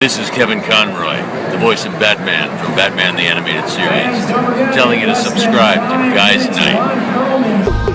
This is Kevin Conroy, the voice of Batman from Batman the Animated Series, telling you to subscribe to Guys Night.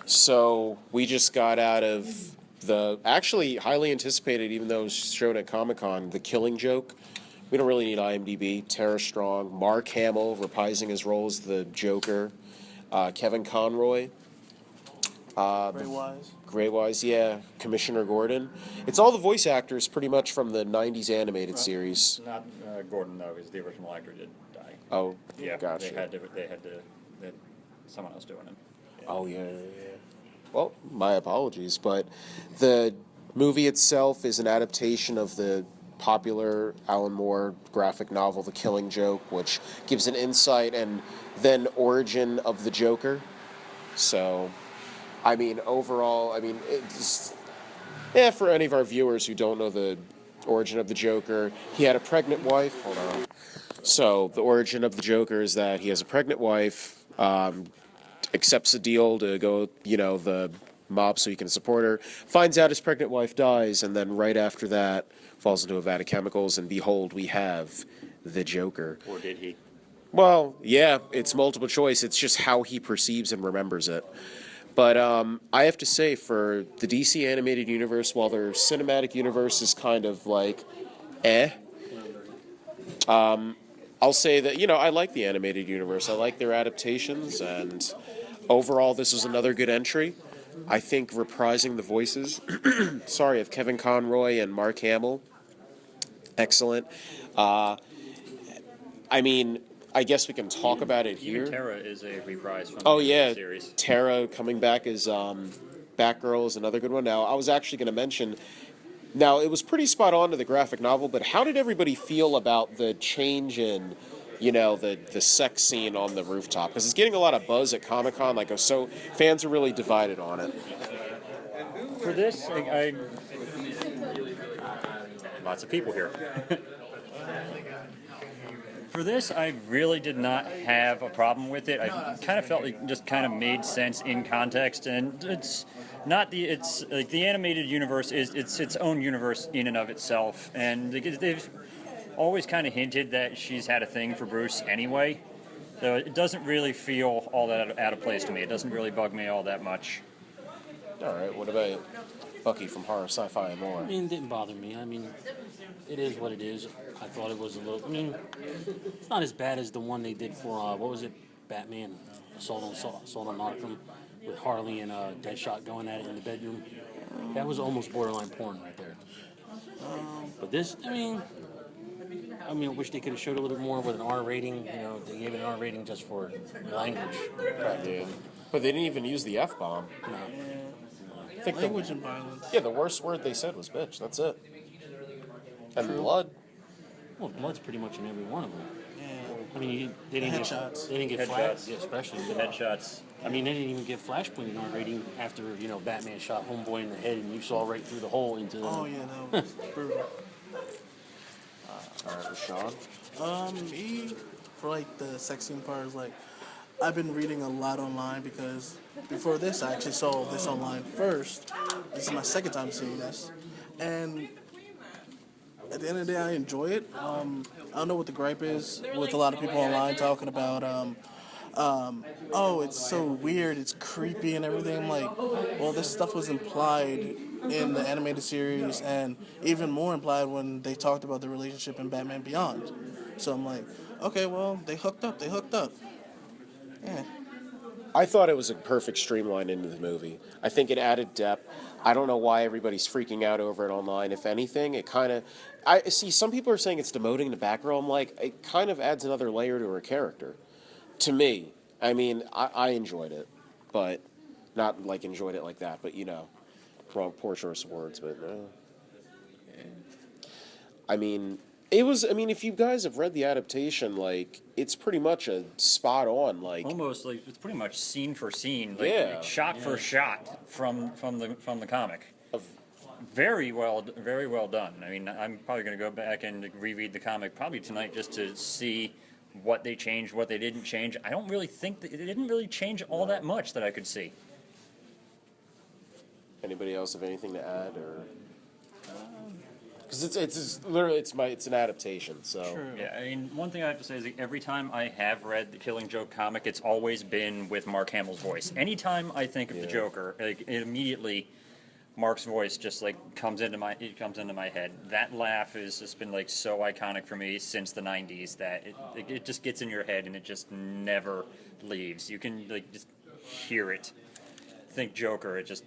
So we just got out of the actually highly anticipated, even though it was shown at Comic-Con, The Killing Joke. We don't really need IMDb. Tara Strong, Mark Hamill reprising his role as the Joker, Kevin Conroy, Ray Wise. Grey Wise, yeah, Commissioner Gordon. It's all the voice actors pretty much from the '90s animated series. Not Gordon though, because the original actor did die. Oh, Yeah, gotcha. they had someone else doing it. Oh, yeah. Well, my apologies, but the movie itself is an adaptation of the popular Alan Moore graphic novel, The Killing Joke, which gives an insight and then origin of the Joker. So, I mean, overall, it's... Yeah, for any of our viewers who don't know the origin of the Joker, he had a pregnant wife. Hold on. So, the origin of the Joker is that he has a pregnant wife, accepts a deal to go, the mob so he can support her, finds out his pregnant wife dies, and then right after that falls into a vat of chemicals, and behold, we have the Joker. Or did he? Well, yeah, it's multiple choice. It's just how he perceives and remembers it. But I have to say, for the DC animated universe, while their cinematic universe is kind of like, I'll say that, I like the animated universe. I like their adaptations, and overall, this was another good entry. I think reprising the voices, of Kevin Conroy and Mark Hamill, excellent. I guess we can talk about it here. Even Tara is a reprise from Oh the yeah, series. Tara coming back as Batgirl is another good one. Now, I was actually going to mention. Now, it was pretty spot on to the graphic novel, but how did everybody feel about the change in, the sex scene on the rooftop? Because it's getting a lot of buzz at Comic-Con. So fans are really divided on it. For this, I lots of people here. For this, I really did not have a problem with it. I kind of felt like it just kind of made sense in context, and it's like the animated universe is its own universe in and of itself, and they've always kind of hinted that she's had a thing for Bruce anyway, so it doesn't really feel all that out of place to me. It doesn't really bug me all that much. All right, what about Bucky from Horror, Sci-Fi, and More? It didn't bother me. It is what it is. I thought it was a little. It's not as bad as the one they did for what was it, Batman, Assault on Arkham, with Harley and Deadshot going at it in the bedroom. That was almost borderline porn right there. But this, I wish they could have showed a little bit more with an R rating. They gave it an R rating just for language. Yeah. But they didn't even use the F-bomb. No. I think Language and violence. Yeah, the worst word they said was bitch. That's it. And blood. Well, blood's pretty much in every one of them. Yeah. They didn't Headshots. They didn't get Headshots. yeah, especially The headshots. they didn't even get Flashpoint an R rating after Batman shot Homeboy in the head and you saw right through the hole into the. Oh yeah, that was brutal. All right, Rashawn. Me for like the sex scene part is like, I've been reading a lot online because before this I actually saw this online first. This is my second time seeing this, and at the end of the day I enjoy it. I don't know what the gripe is with a lot of people online talking about oh, it's so weird, it's creepy and everything. I'm like, well, this stuff was implied in the animated series, and even more implied when they talked about the relationship in Batman Beyond. So I'm like, okay, well, they hooked up. Yeah. I thought it was a perfect streamline into the movie. I think it added depth. I don't know why everybody's freaking out over it online. If anything, it kind of. I see some people are saying it's demoting the Batgirl. I'm like, it kind of adds another layer to her character. To me, I mean, I enjoyed it, but not like enjoyed it like that. But wrong, poor choice of words. But I mean, it was. I mean, if you guys have read the adaptation, like it's pretty much a spot on. Like Almost like it's pretty much scene for scene, Yeah. shot for shot from the comic. Very well done. I mean, I'm probably going to go back and reread the comic probably tonight just to see what they changed, what they didn't change. I don't really think that it didn't really change all that much that I could see. Anybody else have anything to add, or because it's literally it's an adaptation, so True. Yeah, I mean, one thing I have to say is that every time I have read the Killing Joke comic, it's always been with Mark Hamill's voice. Anytime I think of the Joker, like, it immediately Mark's voice just like comes into my head. That laugh has just been like so iconic for me since the '90s that it just gets in your head and it just never leaves. You can like just hear it. Think Joker, it just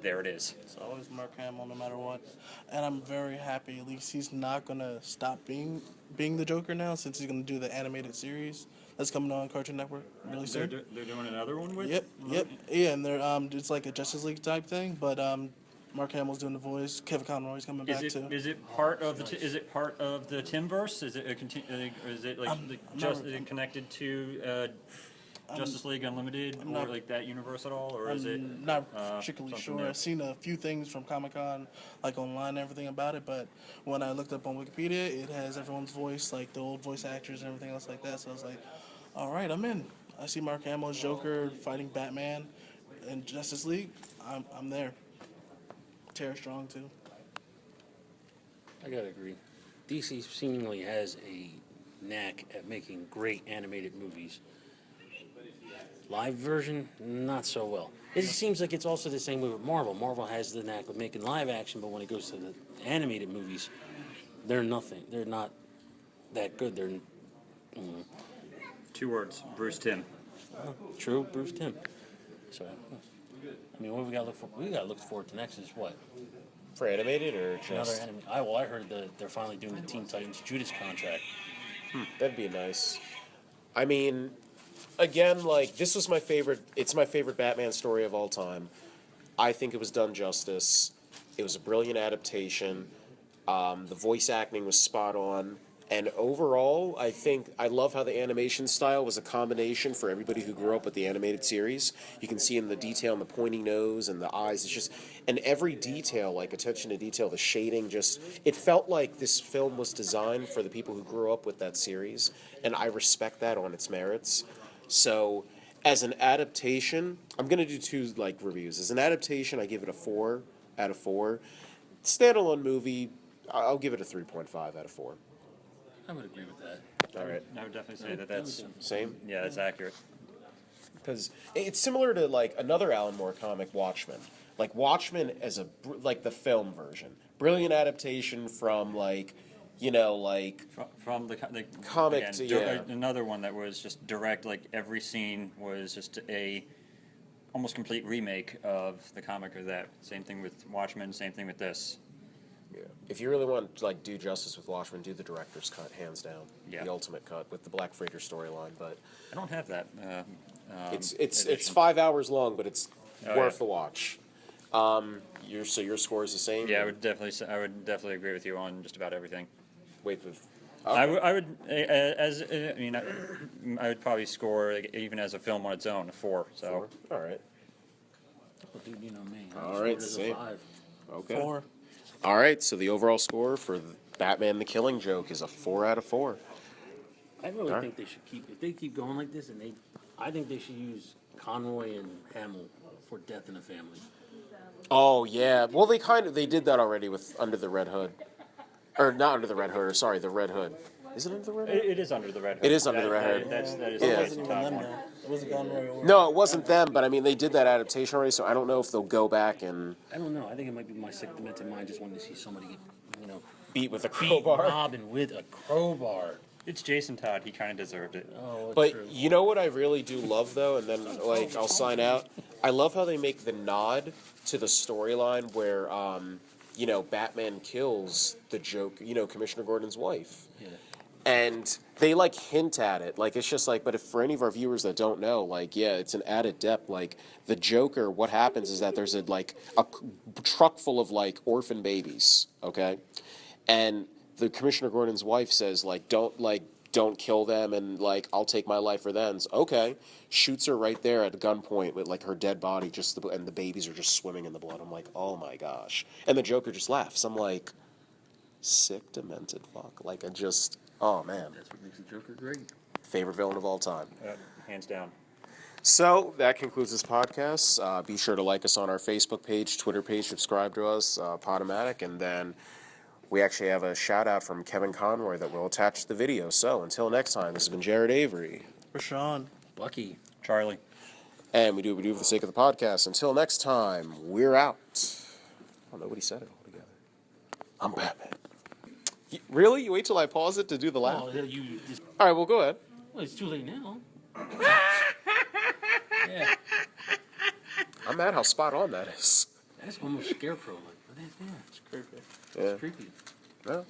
there it is. It's always Mark Hamill, no matter what. And I'm very happy. At least he's not gonna stop being the Joker now, since he's gonna do the animated series that's coming on Cartoon Network really soon. They're doing another one with. Yep. Yeah, and they're it's like a Justice League type thing, but Mark Hamill's doing the voice. Kevin Conroy's coming back too. Is it part of the Timverse? Is it or is it like just connected to Justice League Unlimited or like that universe at all, or is it? I'm not particularly something sure. new? I've seen a few things from Comic-Con, like online and everything about it, but when I looked up on Wikipedia, it has everyone's voice, like the old voice actors and everything else like that. So I was like, all right, I'm in. I see Mark Hamill as Joker fighting Batman in Justice League. I'm there. Tara Strong too. I gotta agree. DC seemingly has a knack at making great animated movies. Live version, not so well. It seems like it's also the same way with Marvel. Marvel has the knack of making live action, but when it goes to the animated movies, they're nothing. They're not that good. They're 2 words: Bruce Timm. true, Bruce Timm. So, I mean, what we got to look for? We got to look forward to next is what? for animated or Another just anime. I heard that they're finally doing the Teen Titans Judas contract. that'd be nice. I mean, again, like this was my favorite. It's my favorite Batman story of all time. I think it was done justice. It was a brilliant adaptation. The voice acting was spot on. And overall, I think I love how the animation style was a combination for everybody who grew up with the animated series. You can see in the detail in the pointy nose and the eyes. It's just, and every detail, like attention to detail, the shading, just, it felt like this film was designed for the people who grew up with that series. And I respect that on its merits. So, as an adaptation, I'm going to do 2 like reviews. As an adaptation, I give it a 4 out of 4. Standalone movie, I'll give it a 3.5 out of 4. I would agree with that. All right. I would definitely say that's Same? yeah, that's accurate. Because it's similar to like another Alan Moore comic, Watchmen. Like Watchmen as like the film version, brilliant adaptation from like, like From the Comic again, to- yeah. another one that was just direct. Like every scene was just a almost complete remake of the comic or that. Same thing with Watchmen. Same thing with this. if you really want to like do justice with Watchmen, do the director's cut, hands down, Yeah. the ultimate cut with the Black Freighter storyline. But I don't have that. it's edition. 5 hours long, but it's Oh, worth yeah. the watch. Your score is the same. Yeah, I would definitely agree with you on just about everything. Wait, with I would I would probably score like, even as a film on its own a 4. So 4? All right. Well, dude, you know me. All right, It's a same. 5. Okay. 4. All right. So the overall score for Batman: The Killing Joke is a 4 out of 4. I really Alright. think they should if they keep going like this, I think they should use Conroy and Hamill for Death in the Family. Oh yeah. Well, they did that already with Under the Red Hood, or not Under the Red Hood. Or sorry, the Red Hood. Is it Under the Red Hood? it is under the Red Hood. It is under the Red Hood. That is Yeah. the Wasn't even them top one. now. It wasn't Conroy or... No, it wasn't them, but I mean, they did that adaptation already, so I don't know if they'll go back and I don't know. I think it might be my sick, demented mind just wanting to see somebody get, beat with a beat crowbar. Robin with a crowbar. It's Jason Todd. He kind of deserved it. Oh, it's But true. you know what I really do love, though, and then, like, I'll sign out? I love how they make the nod to the storyline where, Batman kills the Joker, Commissioner Gordon's wife. Yeah. And they, like, hint at it. Like, it's just like, but if for any of our viewers that don't know, like, yeah, it's an added depth. Like, the Joker, what happens is that there's a truck full of, like, orphan babies, okay? And the Commissioner Gordon's wife says, don't kill them, and, like, I'll take my life for them. So, okay. Shoots her right there at gunpoint with, like, her dead body, and the babies are just swimming in the blood. I'm like, oh my gosh. And the Joker just laughs. I'm like, sick, demented fuck. Like, oh man. That's what makes the Joker great. Favorite villain of all time. Hands down. So, that concludes this podcast. Be sure to like us on our Facebook page, Twitter page, subscribe to us, Podomatic, and then we actually have a shout out from Kevin Conroy that we'll attach to the video. So, until next time, this has been Jared Avery. Rashawn. Bucky. Charlie. And we do what we do for the sake of the podcast. Until next time, we're out. Oh, nobody said it all together. I'm Batman. Really? You wait till I pause it to do the laugh? Oh, you just. All right, well, go ahead. Well, it's too late now. Yeah. I'm mad how spot on that is. That's almost scarecrow. Like, what is that? It's creepy. Yeah. Creepy. No.